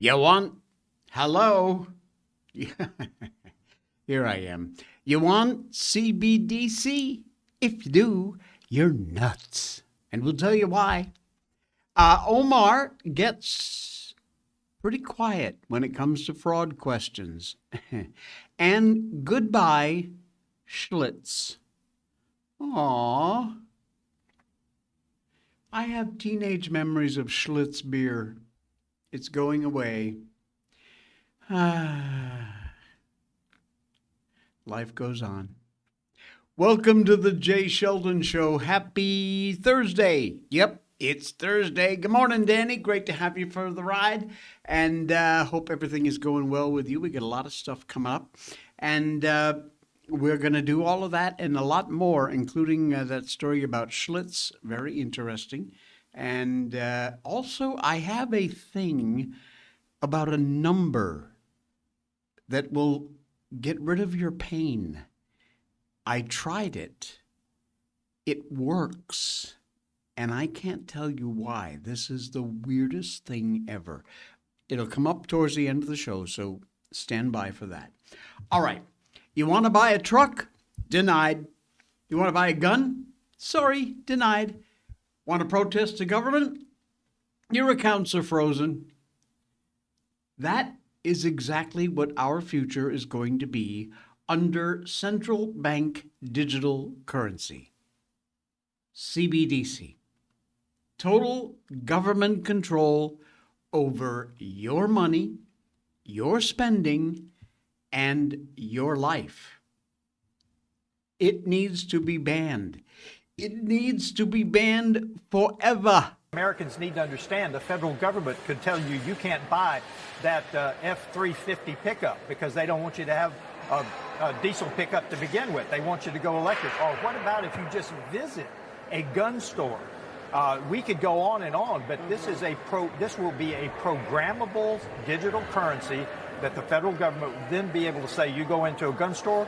You want? Hello? Here I am. You want CBDC? If you do, you're nuts. And we'll tell you why. Omar gets pretty quiet when it comes to fraud questions. And goodbye, Schlitz. Aww. I have teenage memories of Schlitz beer. It's going away. Life goes on. Welcome to the Jay Sheldon Show. Happy Thursday. Yep, it's Thursday. Good morning, Danny. Great to have you for the ride. And hope everything is going well with you. We got a lot of stuff coming up. And we're going to do all of that and a lot more, including that story about Schlitz. Very interesting. And also, I have a thing about a number that will get rid of your pain. I tried it. It works. And I can't tell you why. This is the weirdest thing ever. It'll come up towards the end of the show, so stand by for that. All right. You want to buy a truck? Denied. You want to buy a gun? Sorry, denied. Want to protest the government? Your accounts are frozen. That is exactly what our future is going to be under central bank digital currency, CBDC. Total government control over your money, your spending, and your life. It needs to be banned. It needs to be banned forever. Americans need to understand the federal government could tell you you can't buy that F-350 pickup because they don't want you to have a diesel pickup to begin with. They want you to go electric. Or what about if you just visit a gun store? We could go on and on, but this will be a programmable digital currency that the federal government will then be able to say, you go into a gun store,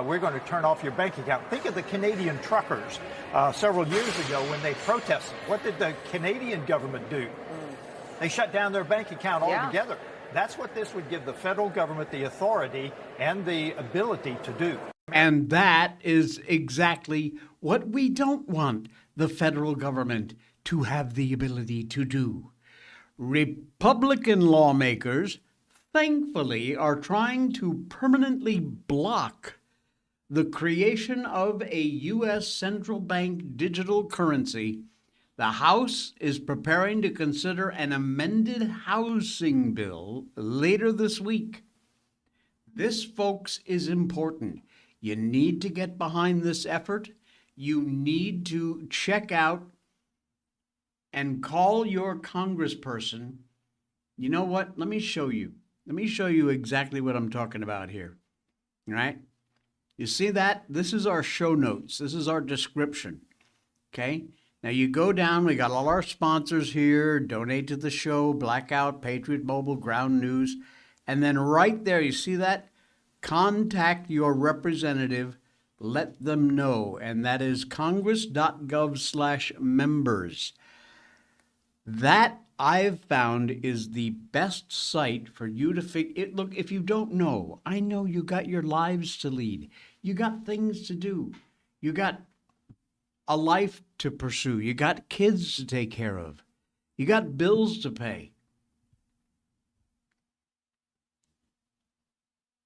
we're going to turn off your bank account. Think of the Canadian truckers several years ago when they protested. What did the Canadian government do? They shut down their bank account altogether. That's what this would give the federal government the authority and the ability to do. And that is exactly what we don't want the federal government to have the ability to do. Republican lawmakers, thankfully, are trying to permanently block the creation of a U.S. central bank digital currency. The House is preparing to consider an amended housing bill later this week. This, folks, is important. You need to get behind this effort. You need to check out and call your congressperson. You know what? Let me show you. Let me show you exactly what I'm talking about here. All right? You see that? This is our show notes. This is our description. Okay? Now you go down. We got all our sponsors here. Donate to the show, Blackout, Patriot Mobile, Ground News. And then right there, you see that? Contact your representative. Let them know. And that is congress.gov/members. That I've found is the best site for you to figure it. Look, if you don't know, I know you got your lives to lead. You got things to do. You got a life to pursue. You got kids to take care of. You got bills to pay.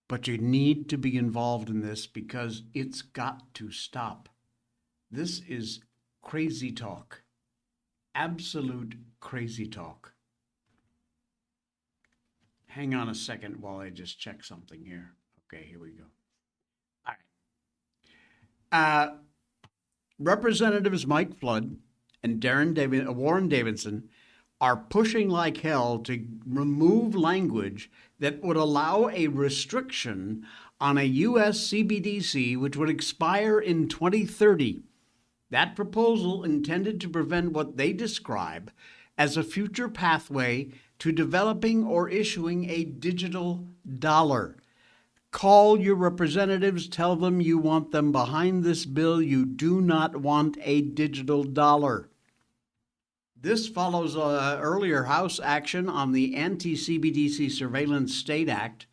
But you need to be involved in this because it's got to stop. This is crazy talk. Absolute crazy talk. Hang on a second while I just check something here. Okay, here we go. All right. Representatives Mike Flood and Warren Davidson are pushing like hell to remove language that would allow a restriction on a U.S. CBDC, which would expire in 2030. That proposal intended to prevent what they describe as a future pathway to developing or issuing a digital dollar. Call your representatives, tell them you want them behind this bill. You do not want a digital dollar. This follows earlier House action on the Anti-CBDC Surveillance State Act,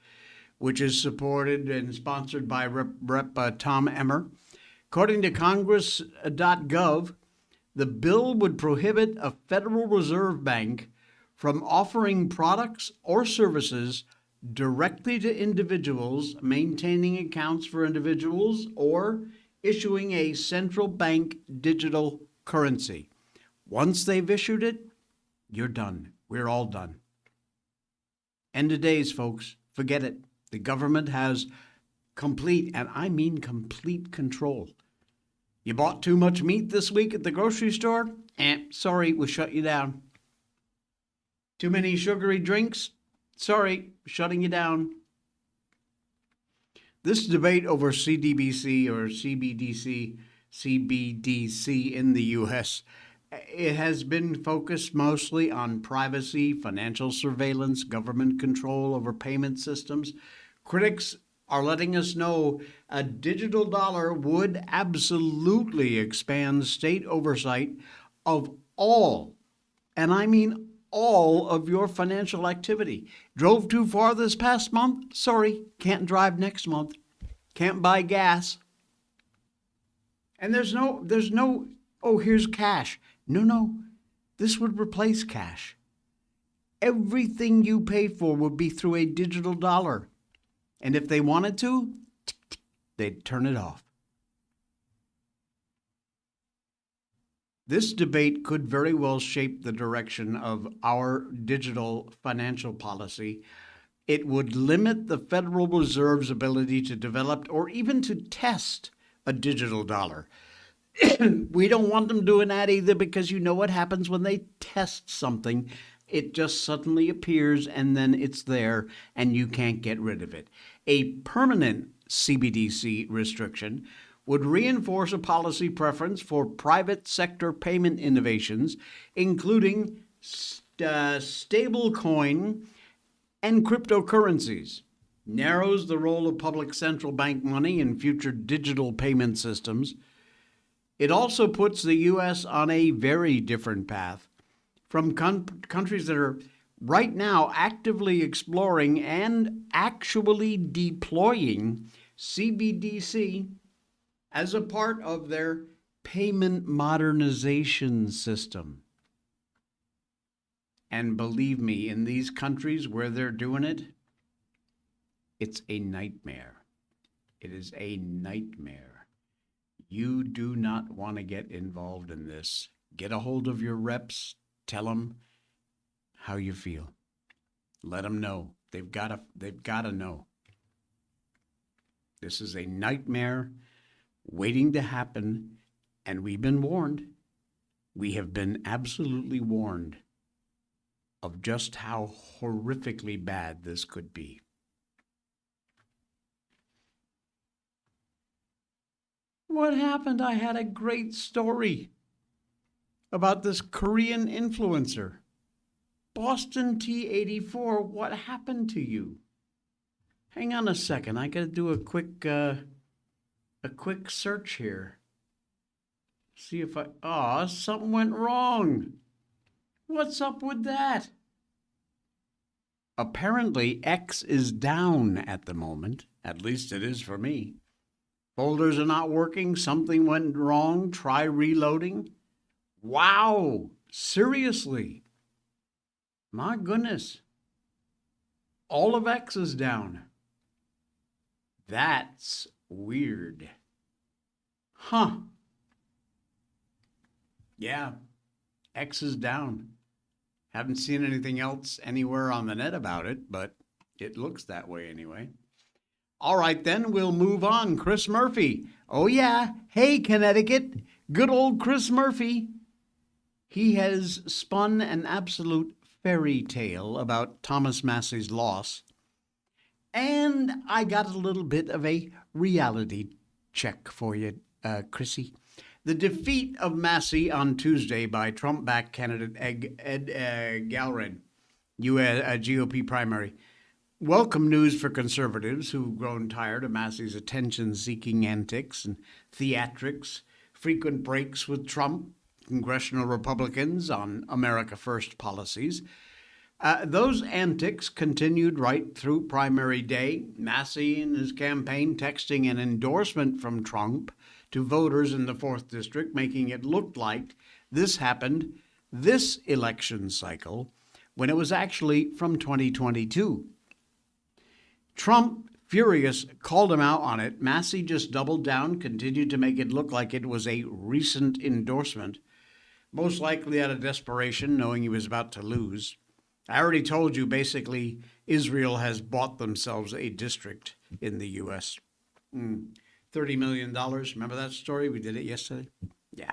which is supported and sponsored by Rep. Tom Emmer. According to Congress.gov, the bill would prohibit a Federal Reserve Bank from offering products or services directly to individuals, maintaining accounts for individuals, or issuing a central bank digital currency. Once they've issued it, you're done. We're all done. End of days, folks. Forget it. The government has complete, and I mean complete, control. You bought too much meat this week at the grocery store? Sorry, we'll shut you down. Too many sugary drinks? Sorry, shutting you down. This debate over CDBC or CBDC in the U.S., it has been focused mostly on privacy, financial surveillance, government control over payment systems. Critics are letting us know a digital dollar would absolutely expand state oversight of all, and I mean all, of your financial activity. Drove too far this past month? Sorry, can't drive next month. Can't buy gas. And there's no, oh, here's cash. No, this would replace cash. Everything you pay for would be through a digital dollar. And if they wanted to, they'd turn it off. This debate could very well shape the direction of our digital financial policy. It would limit the Federal Reserve's ability to develop or even to test a digital dollar. We don't want them doing that either, because you know what happens when they test something. It just suddenly appears and then it's there and you can't get rid of it. A permanent CBDC restriction would reinforce a policy preference for private sector payment innovations, including stablecoin and cryptocurrencies, narrows the role of public central bank money in future digital payment systems. It also puts the U.S. on a very different path from countries that are right now actively exploring and actually deploying CBDC as a part of their payment modernization system. And believe me, in these countries where they're doing it, it's a nightmare. It is a nightmare. You do not want to get involved in this. Get a hold of your reps. Tell them how you feel. Let them know. They've got to know. This is a nightmare waiting to happen, and we've been warned. We have been absolutely warned of just how horrifically bad this could be. What happened? I had a great story about this Korean influencer. Boston T84, what happened to you? Hang on a second. I got to do a quick search here. See if something went wrong. What's up with that? Apparently, X is down at the moment. At least it is for me. Folders are not working. Something went wrong. Try reloading. Wow. Seriously. My goodness. All of X is down. That's weird. Huh. Yeah. X is down. Haven't seen anything else anywhere on the net about it, but it looks that way anyway. All right, then we'll move on. Chris Murphy. Oh, yeah. Hey, Connecticut. Good old Chris Murphy. He has spun an absolute fairy tale about Thomas Massey's loss. And I got a little bit of a reality check for you, Chrissy. The defeat of Massey on Tuesday by Trump-backed candidate Ed Galbraith, GOP primary. Welcome news for conservatives who've grown tired of Massey's attention-seeking antics and theatrics, frequent breaks with Trump, congressional Republicans on America First policies. Those antics continued right through primary day. Massey and his campaign texting an endorsement from Trump to voters in the 4th District, making it look like this happened this election cycle when it was actually from 2022. Trump, furious, called him out on it. Massey just doubled down, continued to make it look like it was a recent endorsement, most likely out of desperation, knowing he was about to lose. I already told you, basically, Israel has bought themselves a district in the U.S. $30 million. Remember that story? We did it yesterday. Yeah.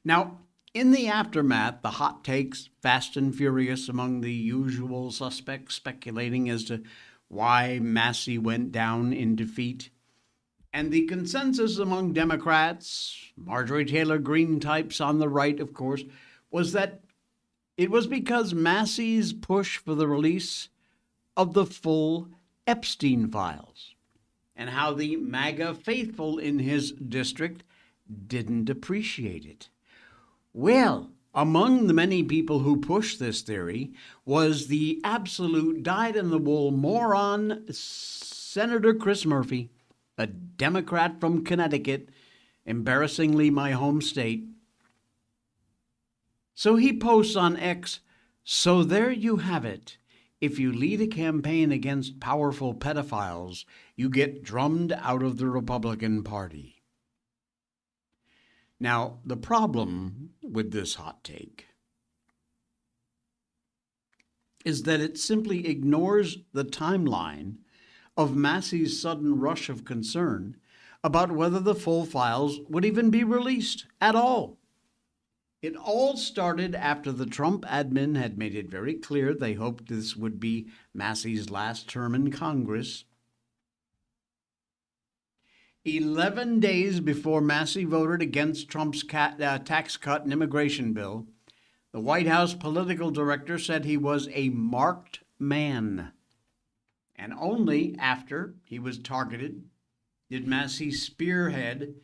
Now, in the aftermath, the hot takes, fast and furious among the usual suspects, speculating as to why Massey went down in defeat. And the consensus among Democrats, Marjorie Taylor Greene types on the right, of course, was that it was because Massey's push for the release of the full Epstein files and how the MAGA faithful in his district didn't appreciate it. Well, among the many people who pushed this theory was the absolute dyed-in-the-wool moron Senator Chris Murphy, a Democrat from Connecticut, embarrassingly my home state. So he posts on X, "So there you have it. If you lead a campaign against powerful pedophiles, you get drummed out of the Republican Party." Now, the problem with this hot take is that it simply ignores the timeline of Massey's sudden rush of concern about whether the full files would even be released at all. It all started after the Trump admin had made it very clear they hoped this would be Massey's last term in Congress. 11 days before Massey voted against Trump's tax cut and immigration bill, the White House political director said he was a marked man. And only after he was targeted did Massey spearhead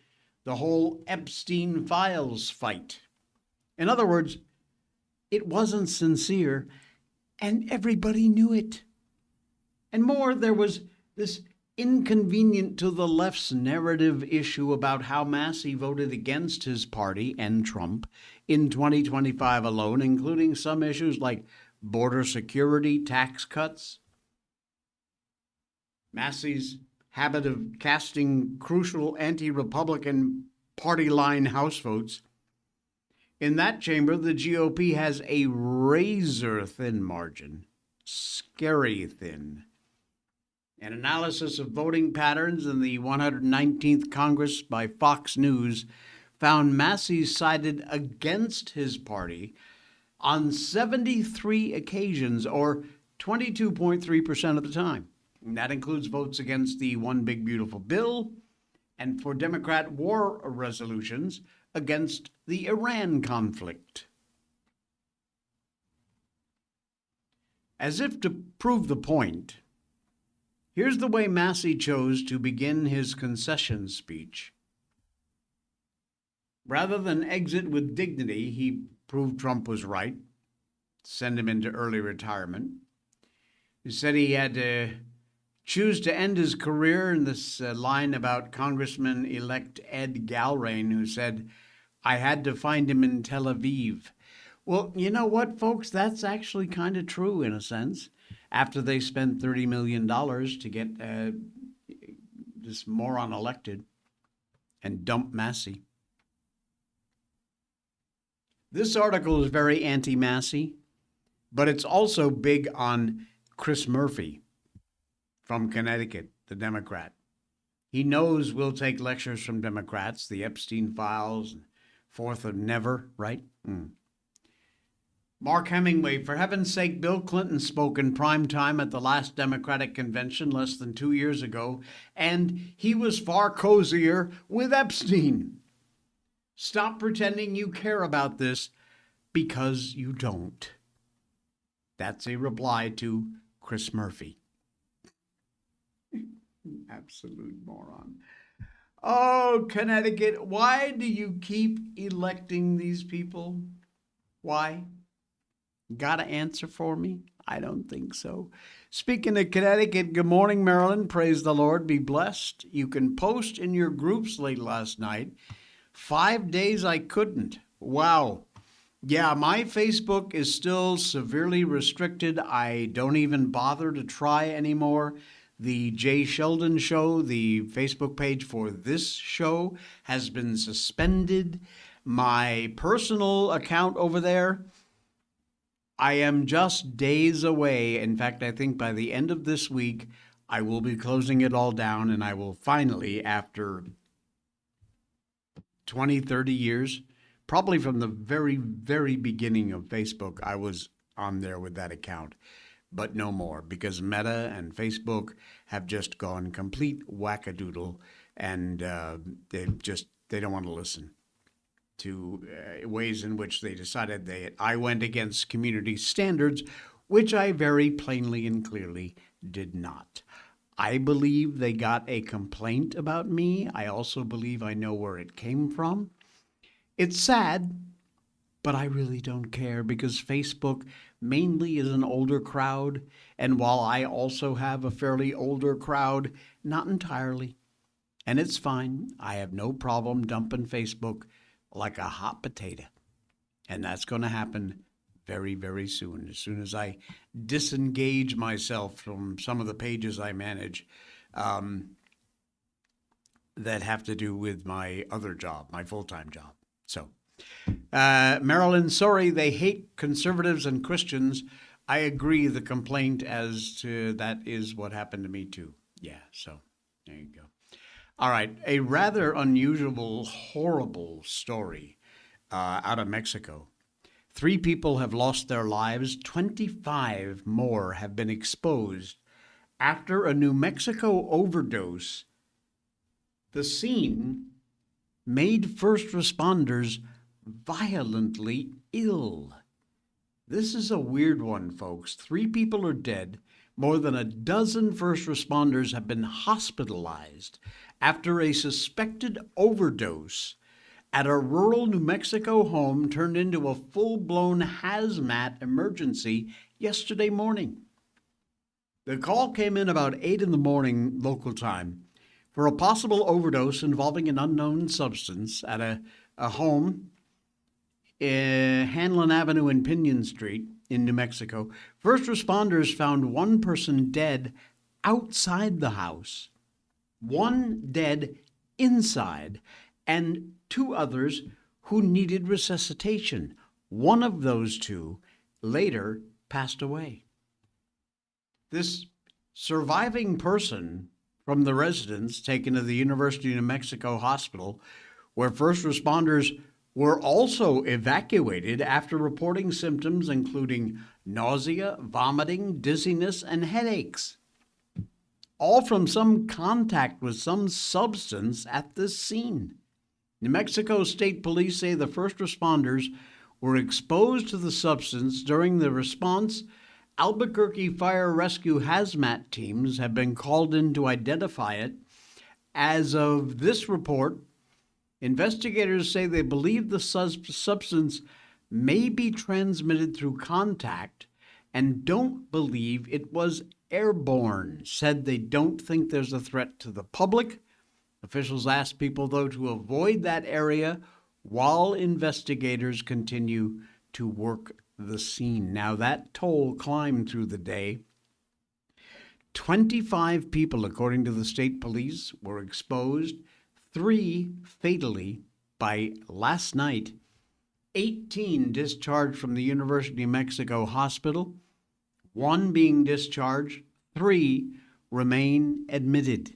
the whole Epstein files fight. In other words, it wasn't sincere, and everybody knew it. And more, there was this inconvenient to the left's narrative issue about how Massey voted against his party and Trump in 2025 alone, including some issues like border security, tax cuts. Massey's habit of casting crucial anti-Republican party line House votes. In that chamber, the GOP has a razor-thin margin, scary thin. An analysis of voting patterns in the 119th Congress by Fox News found Massey sided against his party on 73 occasions, or 22.3% of the time. And that includes votes against the One Big Beautiful Bill and for Democrat war resolutions against the Iran conflict. As if to prove the point, here's the way Massey chose to begin his concession speech. Rather than exit with dignity, he proved Trump was right, send him into early retirement. He said he had to choose to end his career in this line about Congressman-elect Ed Galrain, who said, "I had to find him in Tel Aviv." Well, you know what, folks? That's actually kind of true in a sense. After they spent $30 million to get this moron elected and dump Massey. This article is very anti-Massey, but it's also big on Chris Murphy from Connecticut, the Democrat. He knows we'll take lectures from Democrats, the Epstein files, fourth of never, right? Mark Hemingway, for heaven's sake, Bill Clinton spoke in prime time at the last Democratic convention less than 2 years ago, and he was far cozier with Epstein. Stop pretending you care about this, because you don't. That's a reply to Chris Murphy. Absolute moron. Oh, Connecticut, why do you keep electing these people? Why? Got an answer for me? I don't think so. Speaking of Connecticut, good morning, Maryland. Praise the Lord. Be blessed. You can post in your groups late last night. 5 days I couldn't. Wow. Yeah, my Facebook is still severely restricted. I don't even bother to try anymore. The Jay Sheldon Show, the Facebook page for this show, has been suspended. My personal account over there, I am just days away. In fact, I think by the end of this week, I will be closing it all down, and I will finally, after 20, 30 years, probably from the very, very beginning of Facebook, I was on there with that account. But no more, because Meta and Facebook have just gone complete wackadoodle, and they don't want to listen to ways in which they decided I went against community standards, which I very plainly and clearly did not. I believe they got a complaint about me. I also believe I know where it came from. It's sad, but I really don't care, because Facebook mainly is an older crowd. And while I also have a fairly older crowd, not entirely. And it's fine. I have no problem dumping Facebook like a hot potato. And that's going to happen very, very soon. As soon as I disengage myself from some of the pages I manage that have to do with my other job, my full-time job. So, Maryland, sorry, they hate conservatives and Christians. I agree. The complaint as to that is what happened to me too. Yeah, so there you go. All right, a rather unusual, horrible story out of Mexico. 3 people have lost their lives. 25 more have been exposed after a New Mexico overdose. The scene made first responders violently ill. This is a weird one, folks. 3 people are dead. More than a dozen first responders have been hospitalized after a suspected overdose at a rural New Mexico home turned into a full-blown hazmat emergency yesterday morning. The call came in about 8 in the morning local time for a possible overdose involving an unknown substance at a home in Hanlon Avenue and Pinion Street in New Mexico. First responders found one person dead outside the house, one dead inside, and 2 others who needed resuscitation. One of those 2 later passed away. This surviving person from the residence taken to the University of New Mexico Hospital, where first responders were also evacuated after reporting symptoms including nausea, vomiting, dizziness, and headaches, all from some contact with some substance at this scene. New Mexico State Police say the first responders were exposed to the substance during the response. Albuquerque Fire Rescue hazmat teams have been called in to identify it. As of this report, investigators say they believe the substance may be transmitted through contact and don't believe it was airborne. Said they don't think there's a threat to the public. Officials asked people, though, to avoid that area while investigators continue to work the scene. Now, that toll climbed through the day. 25 people, according to the state police, were exposed, 3 fatally by last night. 18 discharged from the University of Mexico Hospital, 1 being discharged, 3 remain admitted.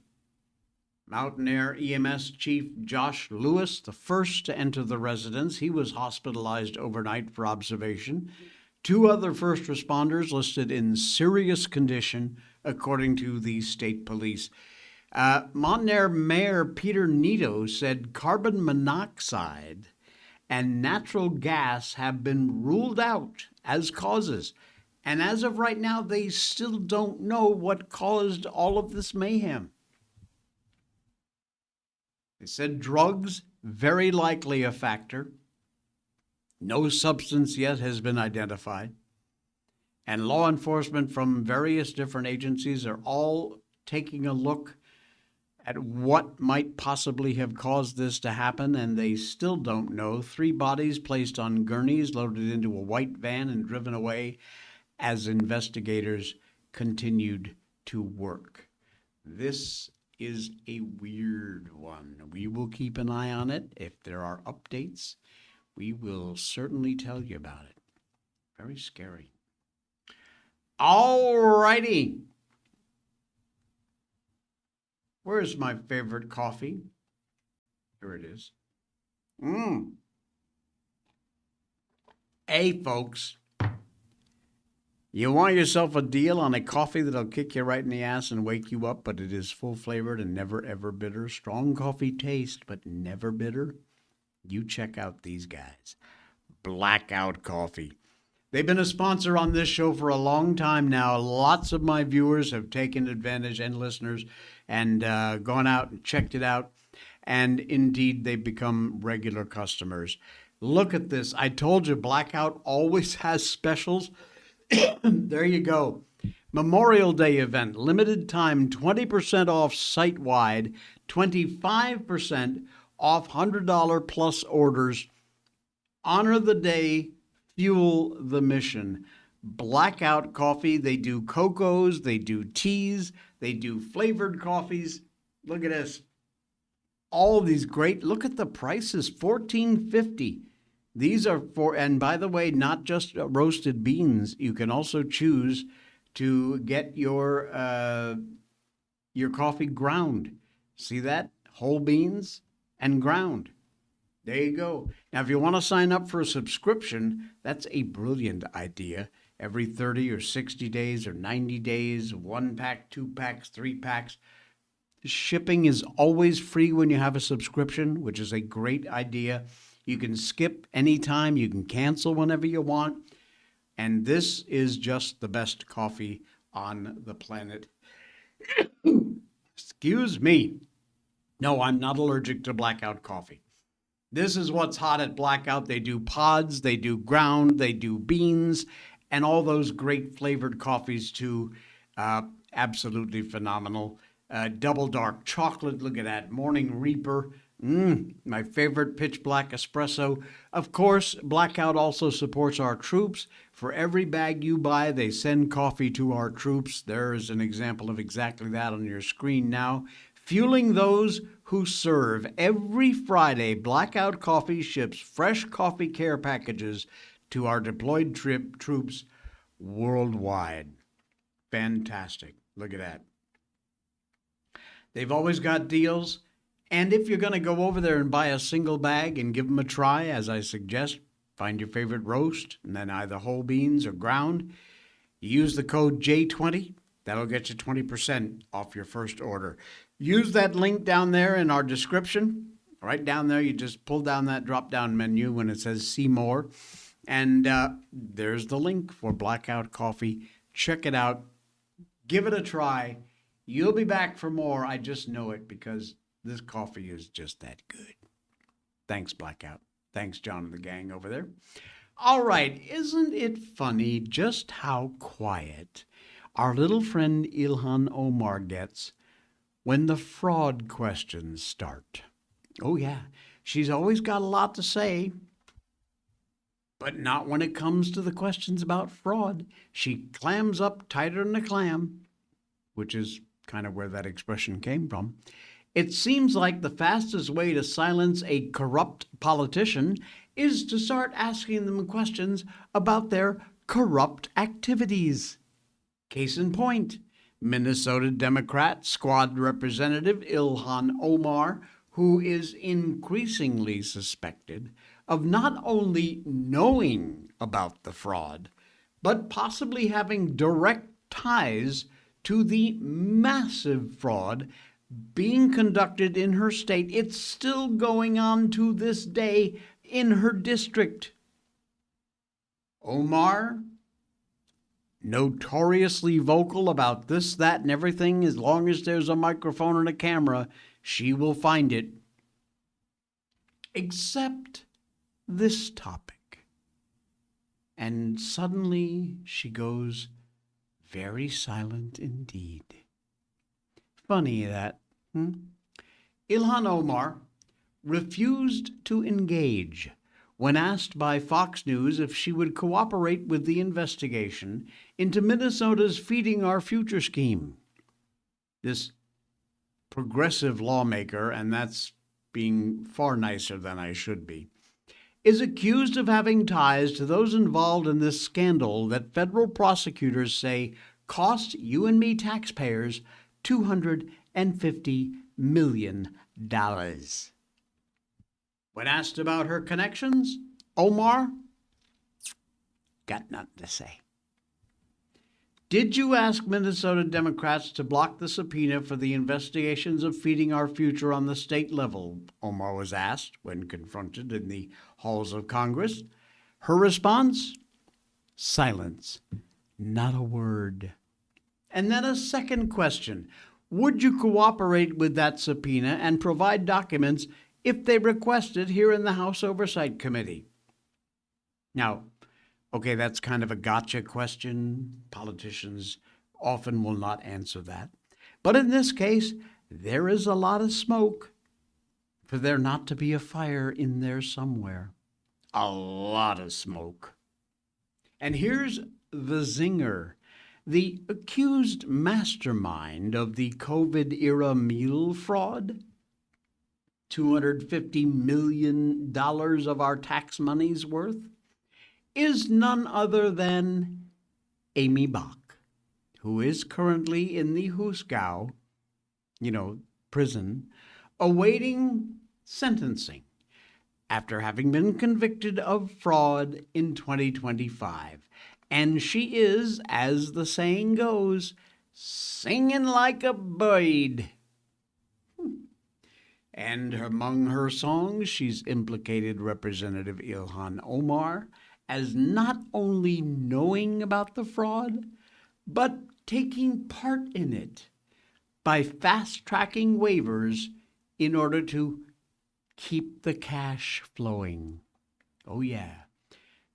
Mountain Air EMS Chief Josh Lewis, the first to enter the residence, he was hospitalized overnight for observation. 2 other first responders listed in serious condition, according to the state police. Mountain Air Mayor Peter Nito said carbon monoxide and natural gas have been ruled out as causes. And as of right now, they still don't know what caused all of this mayhem. They said drugs, very likely a factor. No substance yet has been identified. And law enforcement from various different agencies are all taking a look at what might possibly have caused this to happen, and they still don't know. 3 bodies placed on gurneys, loaded into a white van, and driven away as investigators continued to work. This is a weird one. We will keep an eye on it. If there are updates, we will certainly tell you about it. Very scary. All righty. Where's my favorite coffee? Here it is. Hey, folks. You want yourself a deal on a coffee that'll kick you right in the ass and wake you up, but it is full-flavored and never, ever bitter? Strong coffee taste, but never bitter? You check out these guys. Blackout Coffee. They've been a sponsor on this show for a long time now. Lots of my viewers have taken advantage, and listeners, and gone out and checked it out. And indeed, they've become regular customers. Look at this. I told you, Blackout always has specials. There you go. Memorial Day event, limited time, 20% off site-wide, 25% off $100 plus orders. Honor the day, fuel the mission. Blackout Coffee, they do cocos, they do teas, they do flavored coffees. Look at this. All of these great, look at the prices, $14.50. These are for, and by the way, not just roasted beans. You can also choose to get your coffee ground. See that? Whole beans and ground. There you go. Now, if you want to sign up for a subscription, that's a brilliant idea. Every 30 or 60 days or 90 days, 1 pack, 2 packs, 3 packs. Shipping is always free when you have a subscription, which is a great idea. You can skip anytime. You can cancel whenever you want. And this is just the best coffee on the planet. Excuse me. No, I'm not allergic to Blackout Coffee. This is what's hot at Blackout. They do pods, they do ground, they do beans, and all those great flavored coffees too. Absolutely phenomenal. Double dark chocolate, look at that. Morning Reaper, my favorite pitch black espresso. Of course, Blackout also supports our troops. For every bag you buy, they send coffee to our troops. There is an example of exactly that on your screen now. Fueling those who serve. Every Friday, Blackout Coffee ships fresh coffee care packages to our deployed troops worldwide. Fantastic. Look at that. They've always got deals. And if you're going to go over there and buy a single bag and give them a try, as I suggest, find your favorite roast, and then either whole beans or ground, you use the code J20. That'll get you 20% off your first order. Use that link down there in our description. Right down there, you just pull down that drop-down menu when it says See More. And there's the link for Blackout Coffee. Check it out. Give it a try. You'll be back for more. I just know it because this coffee is just that good. Thanks, Blackout. Thanks, John and the gang over there. All right. Isn't it funny just how quiet our little friend Ilhan Omar gets when the fraud questions start? Oh, yeah. She's always got a lot to say, but not when it comes to the questions about fraud. She clams up tighter than a clam, which is kind of where that expression came from. It seems like the fastest way to silence a corrupt politician is to start asking them questions about their corrupt activities. Case in point, Minnesota Democrat Squad Representative Ilhan Omar, who is increasingly suspected of not only knowing about the fraud, but possibly having direct ties to the massive fraud being conducted in her state. It's still going on to this day in her district. Omar, notoriously vocal about this, that, and everything. As long as there's a microphone and a camera, she will find it. except this topic. And suddenly she goes very silent indeed. Funny that, Ilhan Omar refused to engage when asked by Fox News if she would cooperate with the investigation into Minnesota's Feeding Our Future scheme. This progressive lawmaker, and that's being far nicer than I should be, is accused of having ties to those involved in this scandal that federal prosecutors say cost you and me taxpayers $250 million. When asked about her connections, Omar got nothing to say. Did you ask Minnesota Democrats to block the subpoena for the investigations of Feeding Our Future on the state level? Omar was asked when confronted in the halls of Congress. Her response? Silence. Not a word. And then a second question. Would you cooperate with that subpoena and provide documents if they requested here in the House Oversight Committee? Now, okay, that's kind of a gotcha question. Politicians often will not answer that. But in this case, there is a lot of smoke for there not to be a fire in there somewhere. A lot of smoke. And here's the zinger. The accused mastermind of the COVID-era meal fraud, $250 million of our tax money's worth, is none other than Amy Bach, who is currently in the Hooskow, prison, awaiting sentencing after having been convicted of fraud in 2025. And she is, as the saying goes, singing like a bird. And among her songs, she's implicated Representative Ilhan Omar as not only knowing about the fraud, but taking part in it by fast-tracking waivers in order to keep the cash flowing. Oh, yeah.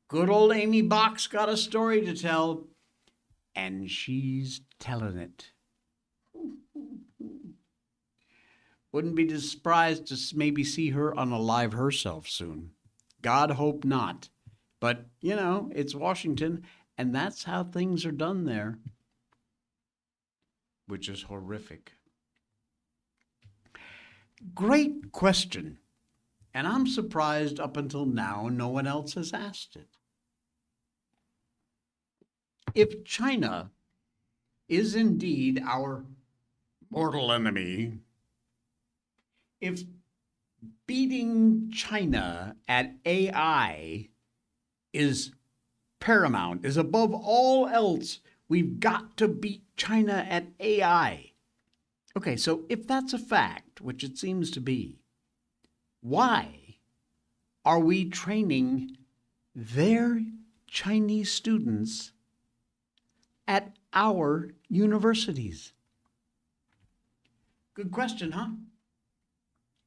Good old Amy Bach's got a story to tell, and she's telling it. Wouldn't be surprised to maybe see her unalive herself soon. God hope not. But, it's Washington, and that's how things are done there, which is horrific. Great question. And I'm surprised up until now no one else has asked it. If China is indeed our mortal enemy, if beating China at AI is paramount, is above all else, we've got to beat China at AI. Okay, so if that's a fact, which it seems to be, why are we training their Chinese students at our universities? Good question, huh?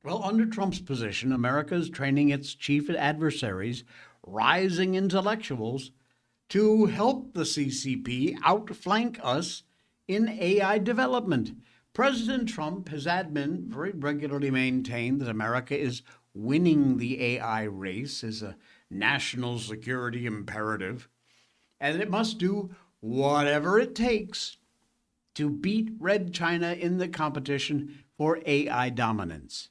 Well, under Trump's position, America is training its chief adversaries, rising intellectuals, to help the CCP outflank us in AI development. President Trump has very regularly maintained that America is winning the AI race as a national security imperative, and it must do whatever it takes to beat Red China in the competition for AI dominance.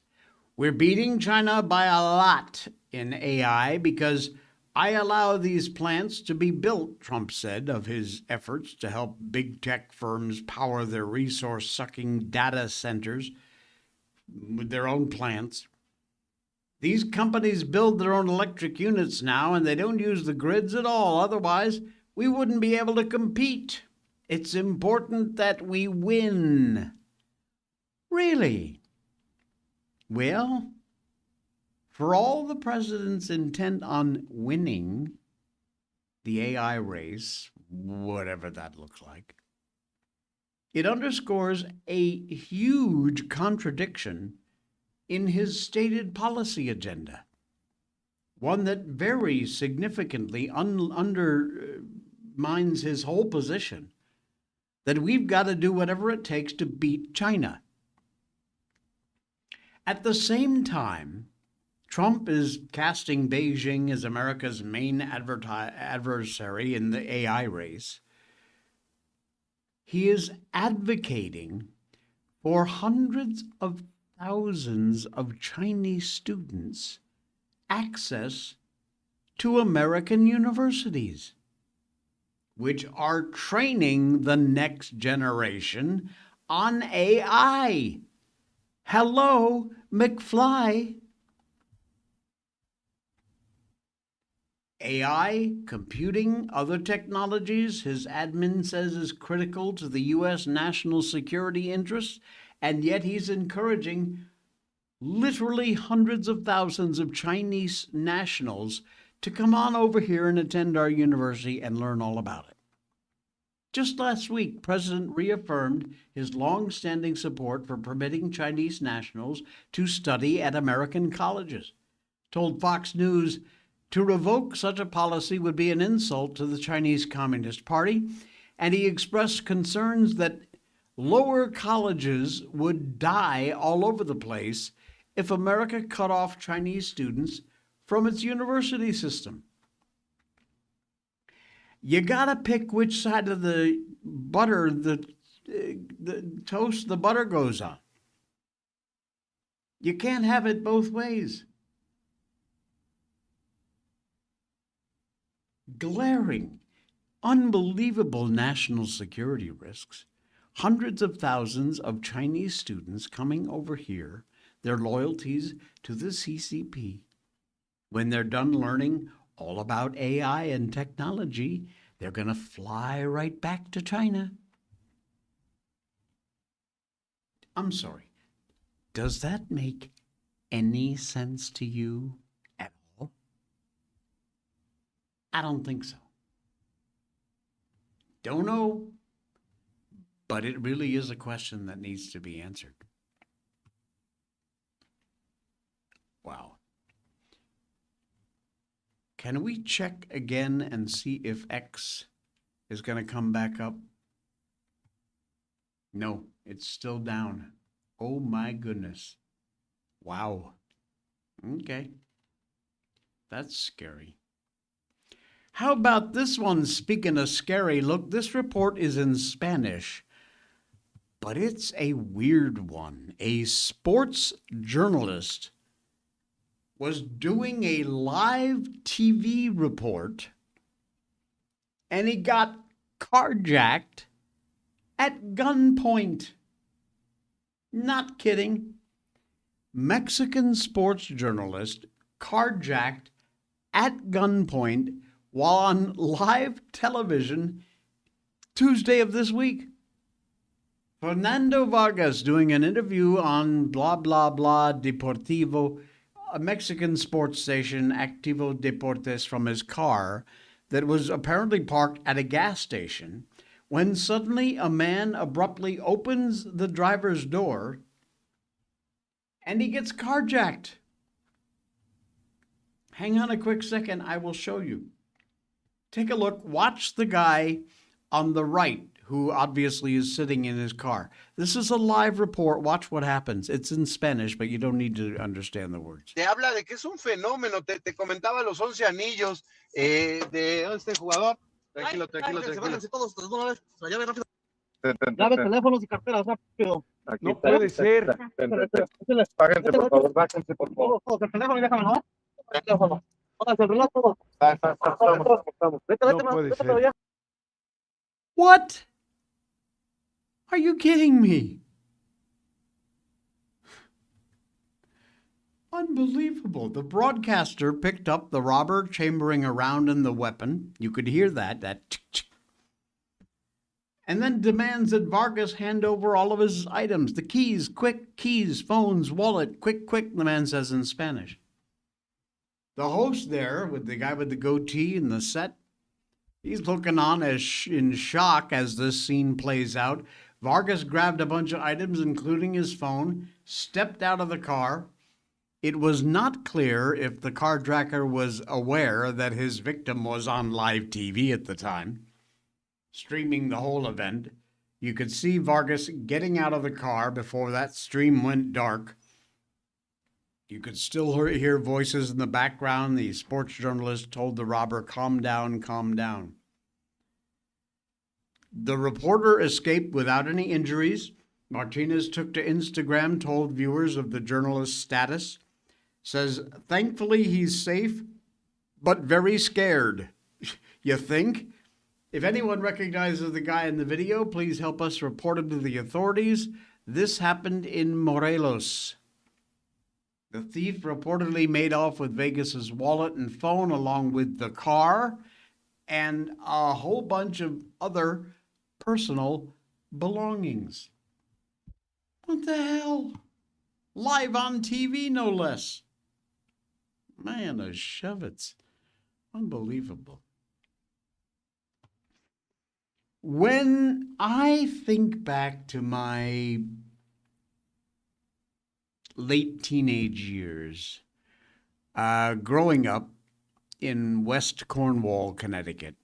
We're beating China by a lot in AI because I allow these plants to be built, Trump said of his efforts to help big tech firms power their resource-sucking data centers with their own plants. These companies build their own electric units now, and they don't use the grids at all. Otherwise, we wouldn't be able to compete. It's important that we win. Really? Well, for all the president's intent on winning the AI race, whatever that looks like, it underscores a huge contradiction in his stated policy agenda. one that very significantly undermines his whole position that we've got to do whatever it takes to beat China. At the same time, Trump is casting Beijing as America's main adversary in the AI race. He is advocating for hundreds of thousands of Chinese students access to American universities, which are training the next generation on AI. Hello, McFly. AI, computing, other technologies, his admin says is critical to the U.S. national security interests, and yet he's encouraging literally hundreds of thousands of Chinese nationals to come on over here and attend our university and learn all about it. Just last week, President reaffirmed his long-standing support for permitting Chinese nationals to study at American colleges, told Fox News to revoke such a policy would be an insult to the Chinese Communist Party, and he expressed concerns that lower colleges would die all over the place if America cut off Chinese students from its university system. You gotta pick which side of the butter, the toast, the butter goes on. You can't have it both ways. Glaring, unbelievable national security risks. Hundreds of thousands of Chinese students coming over here, their loyalties to the CCP. When they're done learning all about AI and technology, they're going to fly right back to China. I'm sorry. Does that make any sense to you at all? I don't think so. Don't know, but it really is a question that needs to be answered. Wow. Can we check again and see if X is going to come back up? No, it's still down. Oh my goodness. Wow. Okay. That's scary. How about this one? Speaking of scary, look, this report is in Spanish, but it's a weird one. A sports journalist was doing a live TV report, and he got carjacked at gunpoint. Not kidding. Mexican sports journalist carjacked at gunpoint while on live television Tuesday of this week. Fernando Vargas doing an interview on blah, blah, blah, Deportivo, a Mexican sports station, Activo Deportes, from his car that was apparently parked at a gas station, when suddenly a man abruptly opens the driver's door and he gets carjacked. Hang on a quick second, I will show you. Take a look, watch the guy on the right, who obviously is sitting in his car. This is a live report. Watch what happens. It's in Spanish, but you don't need to understand the words. Te habla de que es un fenómeno. Te comentaba los 11 anillos de este jugador. Tranquilo. Váyanse todos de una vez. Se llame rápido. Llave teléfonos y carteras rápido. No puede ser. Bájense, por favor. Bájense, por favor. El teléfono y déjame, ¿no? El teléfono. Pónganse el reloj, todo. Estamos. No puede ser. What? Are you kidding me? Unbelievable. The broadcaster picked up the robber chambering around in the weapon. You could hear that tick. And then demands that Vargas hand over all of his items. The keys, quick, keys, phones, wallet, quick, the man says in Spanish. The host there, with the guy with the goatee and the set, he's looking on as in shock as this scene plays out. Vargas grabbed a bunch of items, including his phone, stepped out of the car, It was not clear if the carjacker was aware that his victim was on live TV at the time, streaming the whole event. You could see Vargas getting out of the car before that stream went dark. You could still hear voices in the background. The sports journalist told the robber, "Calm down, calm down." The reporter escaped without any injuries. Martinez took to Instagram, told viewers of the journalist's status. Says, thankfully he's safe, but very scared. You think? If anyone recognizes the guy in the video, please help us report him to the authorities. This happened in Morelos. The thief reportedly made off with Vegas's wallet and phone, along with the car and a whole bunch of other personal belongings. What the hell? Live on TV, no less. Man, a shove-its. Unbelievable. When I think back to my late teenage years, growing up in West Cornwall, Connecticut.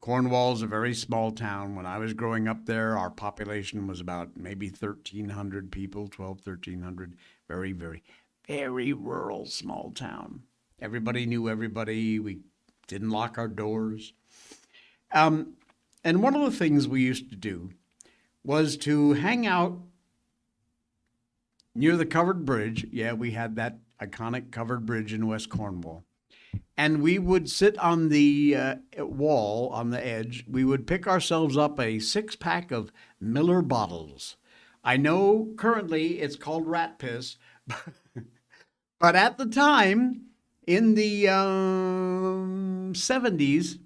Cornwall's a very small town. When I was growing up there, our population was about maybe 1,300 people, 1,300. Very, very, very rural small town. Everybody knew everybody. We didn't lock our doors. And one of the things we used to do was to hang out near the covered bridge. Yeah, we had that iconic covered bridge in West Cornwall. And we would sit on the wall on the edge. We would pick ourselves up a 6-pack of Miller bottles. I know currently it's called rat piss, but at the time, in the 70s,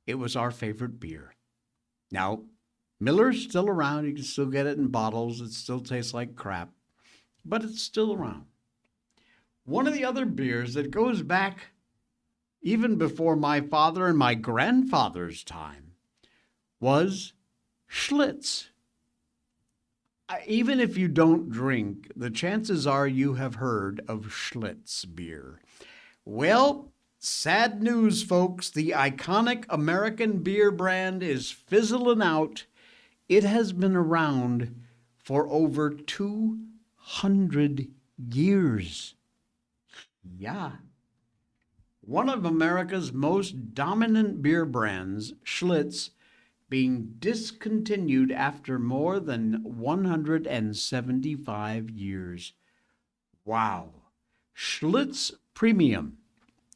it was our favorite beer. Now, Miller's still around. You can still get it in bottles. It still tastes like crap, but it's still around. One of the other beers that goes back even before my father and my grandfather's time was Schlitz. Even if you don't drink, the chances are you have heard of Schlitz beer. Well, sad news, folks. The iconic American beer brand is fizzling out. It has been around for over 200 years. Yeah. One of America's most dominant beer brands, Schlitz, being discontinued after more than 175 years. Wow. Schlitz Premium,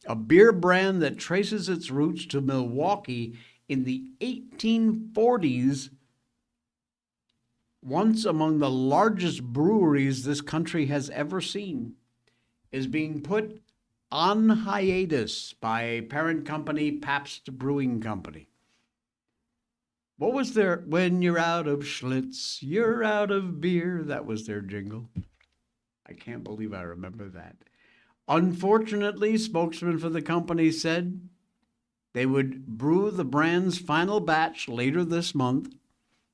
a beer brand that traces its roots to Milwaukee in the 1840s, once among the largest breweries this country has ever seen, is being put on hiatus by parent company Pabst Brewing Company. What was their, when you're out of Schlitz, you're out of beer? That was their jingle. I can't believe I remember that. Unfortunately, spokesman for the company said they would brew the brand's final batch later this month.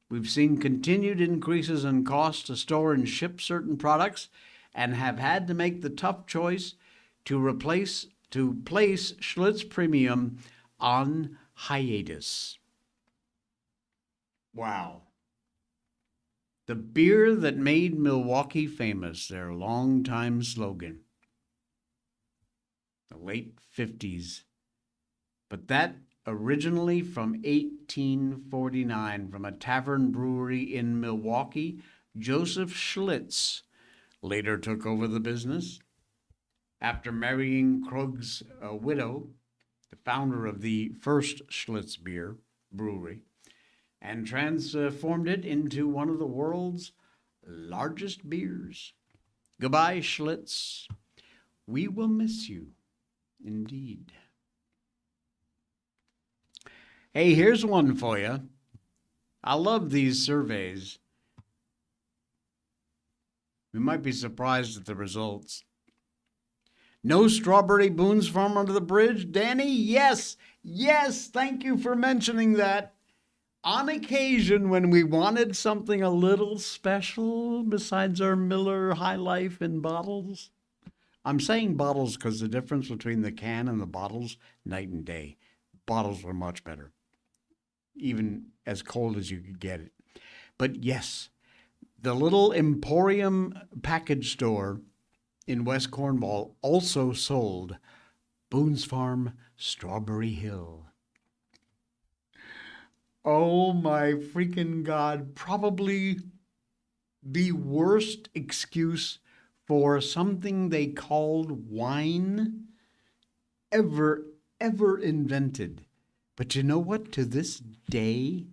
We've seen continued increases in costs to store and ship certain products and have had to make the tough choice to place Schlitz Premium on hiatus. Wow. The beer that made Milwaukee famous, their longtime slogan. The late 50s. But that originally from 1849, from a tavern brewery in Milwaukee, Joseph Schlitz later took over the business after marrying Krug's widow, the founder of the first Schlitz beer brewery, and transformed it into one of the world's largest beers. Goodbye, Schlitz. We will miss you, indeed. Hey, here's one for you. I love these surveys. We might be surprised at the results. No strawberry Boone's Farm under the bridge? Danny, yes, yes, thank you for mentioning that. On occasion, when we wanted something a little special besides our Miller High Life in bottles, I'm saying bottles because the difference between the can and the bottles, night and day. Bottles were much better, even as cold as you could get it. But yes, the little Emporium package store in West Cornwall also sold Boone's Farm Strawberry Hill. Oh my freaking God. Probably the worst excuse for something they called wine ever invented. But you know what? To this day,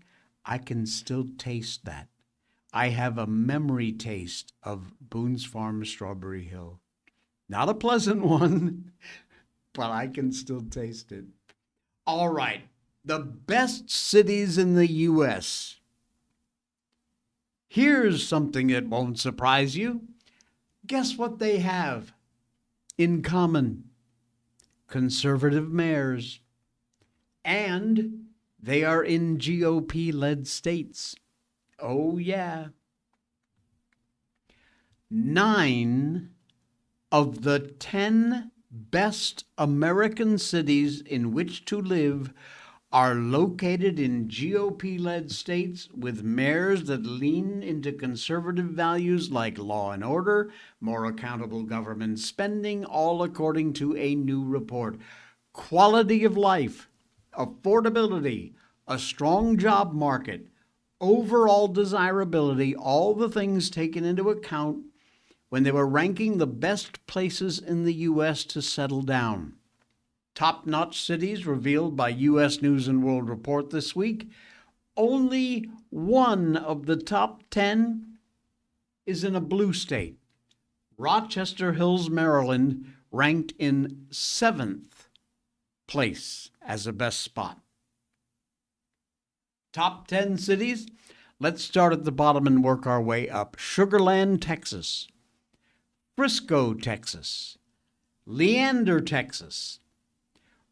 I can still taste that. I have a memory taste of Boone's Farm Strawberry Hill. Not a pleasant one, but I can still taste it. All right. The best cities in the U.S. Here's something that won't surprise you. Guess what they have in common? Conservative mayors. And they are in GOP-led states. Oh, yeah. 9 of the 10 best American cities in which to live are located in GOP-led states with mayors that lean into conservative values like law and order, more accountable government spending, all according to a new report. Quality of life, affordability, a strong job market, overall desirability, all the things taken into account when they were ranking the best places in the U.S. to settle down. Top-notch cities revealed by U.S. News & World Report this week. Only one of the top 10 is in a blue state. Rochester Hills, Maryland, ranked in 7th place as the best spot. Top 10 cities. Let's start at the bottom and work our way up. Sugar Land, Texas. Frisco, Texas. Leander, Texas.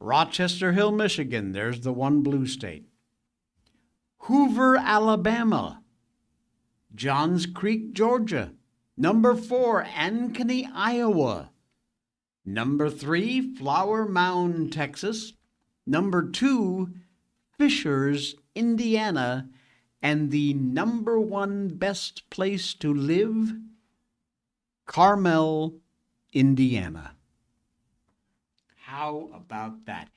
Rochester Hill, Michigan. There's the one blue state. Hoover, Alabama. Johns Creek, Georgia. Number 4, Ankeny, Iowa. Number 3, Flower Mound, Texas. Number 2, Fishers, Indiana. And the number 1 best place to live, Carmel, Indiana. How about that?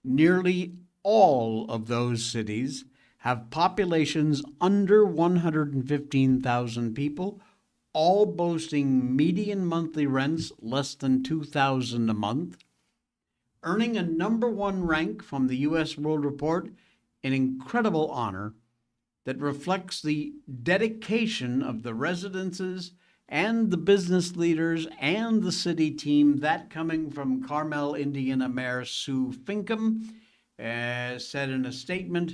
Nearly all of those cities have populations under 115,000 people, all boasting median monthly rents less than $2,000 a month, earning a number 1 rank from the U.S. World Report, an incredible honor that reflects the dedication of the residences and the business leaders and the city team. That coming from Carmel, Indiana Mayor Sue Finkham, said in a statement.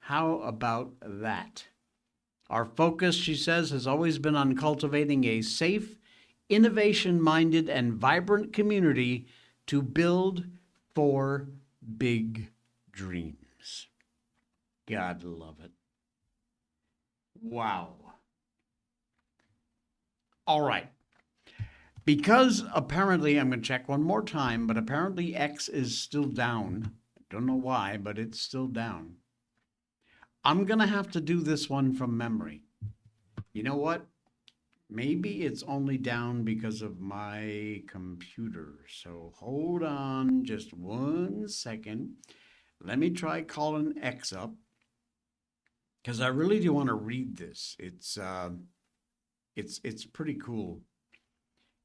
How about that? Our focus, she says, has always been on cultivating a safe, innovation-minded, and vibrant community to build for big dreams. God love it. Wow. All right. Because apparently, I'm going to check one more time, but apparently X is still down. I don't know why, but it's still down. I'm going to have to do this one from memory. You know what? Maybe it's only down because of my computer. So hold on just 1 second. Let me try calling X up, because I really do want to read this. It's pretty cool.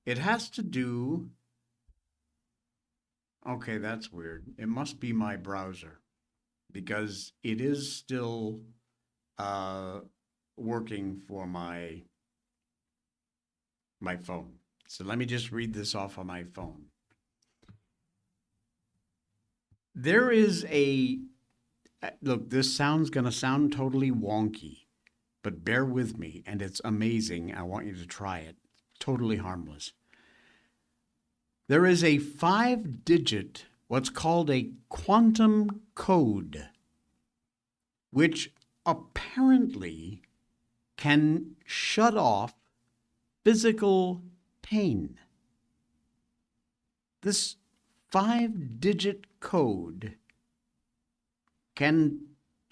It has to do... Okay, that's weird. It must be my browser, because it is still working for my phone. So let me just read this off of my phone. There is a... Look, this sounds going to sound totally wonky, but bear with me, and it's amazing. I want you to try it. Totally harmless. There is a 5-digit, what's called a quantum code, which apparently can shut off physical pain. This 5-digit code can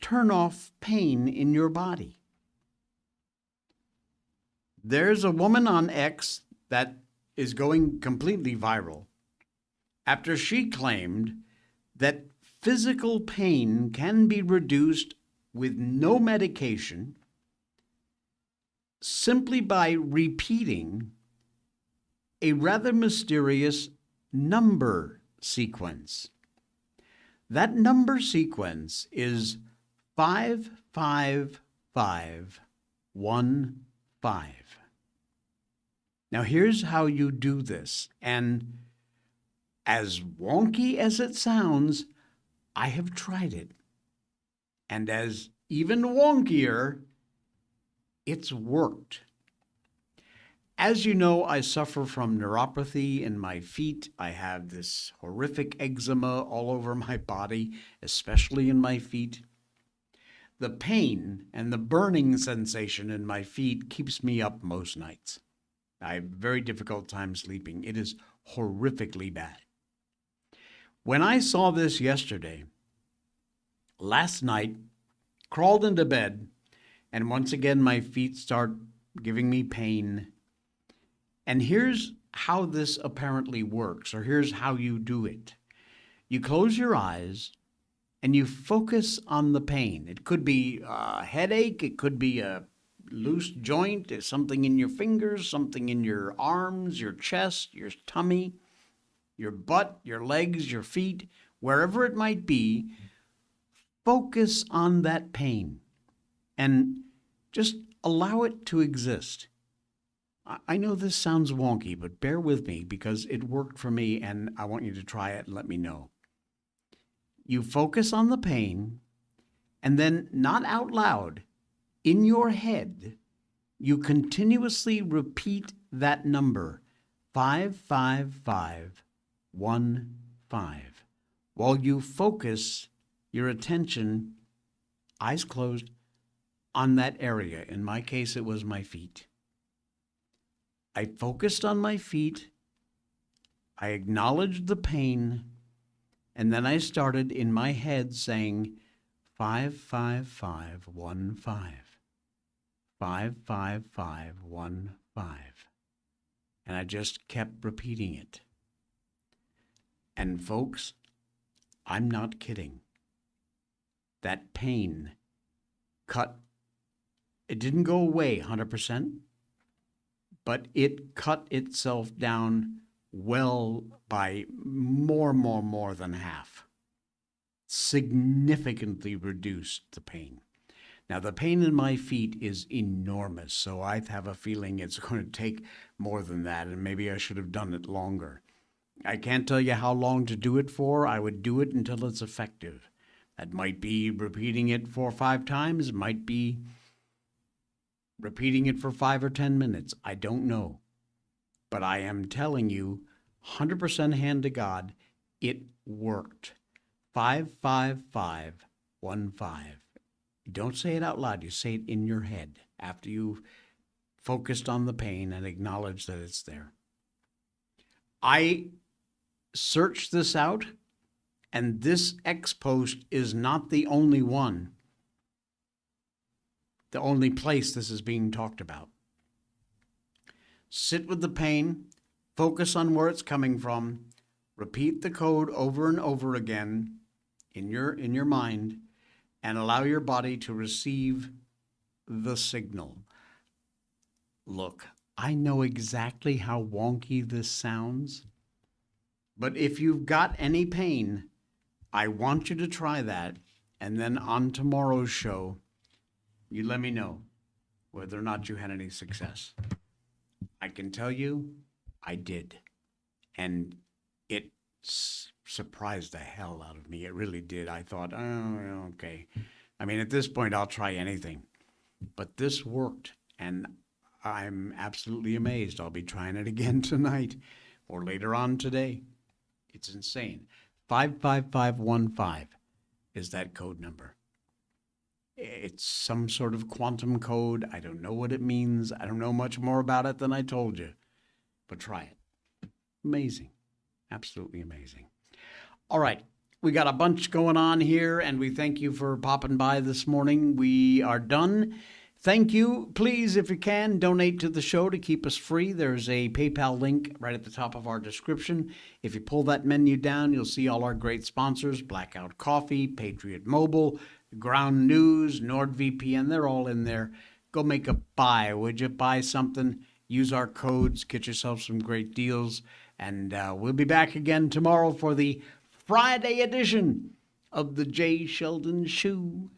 turn off pain in your body. There's a woman on X that is going completely viral after she claimed that physical pain can be reduced with no medication simply by repeating a rather mysterious number sequence. That number sequence is 55515. Now here's how you do this, and as wonky as it sounds, I have tried it. And as even wonkier, it's worked. As you know, I suffer from neuropathy in my feet. I have this horrific eczema all over my body, especially in my feet. The pain and the burning sensation in my feet keeps me up most nights. I have a very difficult time sleeping. It is horrifically bad. When I saw this yesterday, last night, crawled into bed, and once again my feet start giving me pain. And here's how this apparently works, or here's how you do it. You close your eyes and you focus on the pain. It could be a headache, it could be a loose joint, something in your fingers, something in your arms, your chest, your tummy, your butt, your legs, your feet, wherever it might be. Focus on that pain and just allow it to exist. I know this sounds wonky, but bear with me because it worked for me and I want you to try it and let me know. You focus on the pain and then, not out loud, in your head, you continuously repeat that number, 55515, while you focus your attention, eyes closed, on that area. In my case, it was my feet. I focused on my feet, I acknowledged the pain, and then I started in my head saying 55515, 55515, and I just kept repeating it. And folks, I'm not kidding. That pain it didn't go away 100%, but it cut itself down well by more than half. Significantly reduced the pain. Now, the pain in my feet is enormous, so I have a feeling it's going to take more than that, and maybe I should have done it longer. I can't tell you how long to do it for. I would do it until it's effective. That might be repeating it 4 or 5 times. It might be repeating it for 5 or 10 minutes. I don't know. But I am telling you, 100% hand to God, it worked. 55515. You don't say it out loud. You say it in your head after you've focused on the pain and acknowledged that it's there. I searched this out, and this X post is not the only one, the only place this is being talked about. Sit with the pain, focus on where it's coming from, repeat the code over and over again in your mind, and allow your body to receive the signal. Look, I know exactly how wonky this sounds, but if you've got any pain, I want you to try that, and then on tomorrow's show, you let me know whether or not you had any success. I can tell you, I did, and it surprised the hell out of me. It really did. I thought, oh, okay. I mean, at this point, I'll try anything, but this worked, and I'm absolutely amazed. I'll be trying it again tonight or later on today. It's insane. 55515 is that code number. It's some sort of quantum code. I don't know what it means. I don't know much more about it than I told you, but try it. Amazing. Absolutely amazing. All right. We got a bunch going on here, and we thank you for popping by this morning. We are done. Thank you. Please, if you can, donate to the show to keep us free. There's a PayPal link right at the top of our description. If you pull that menu down, you'll see all our great sponsors, Blackout Coffee, Patriot Mobile, Ground News, NordVPN. They're all in there. Go make a buy, would you? Buy something. Use our codes. Get yourself some great deals. And we'll be back again tomorrow for the Friday edition of the Jay Sheldon Show.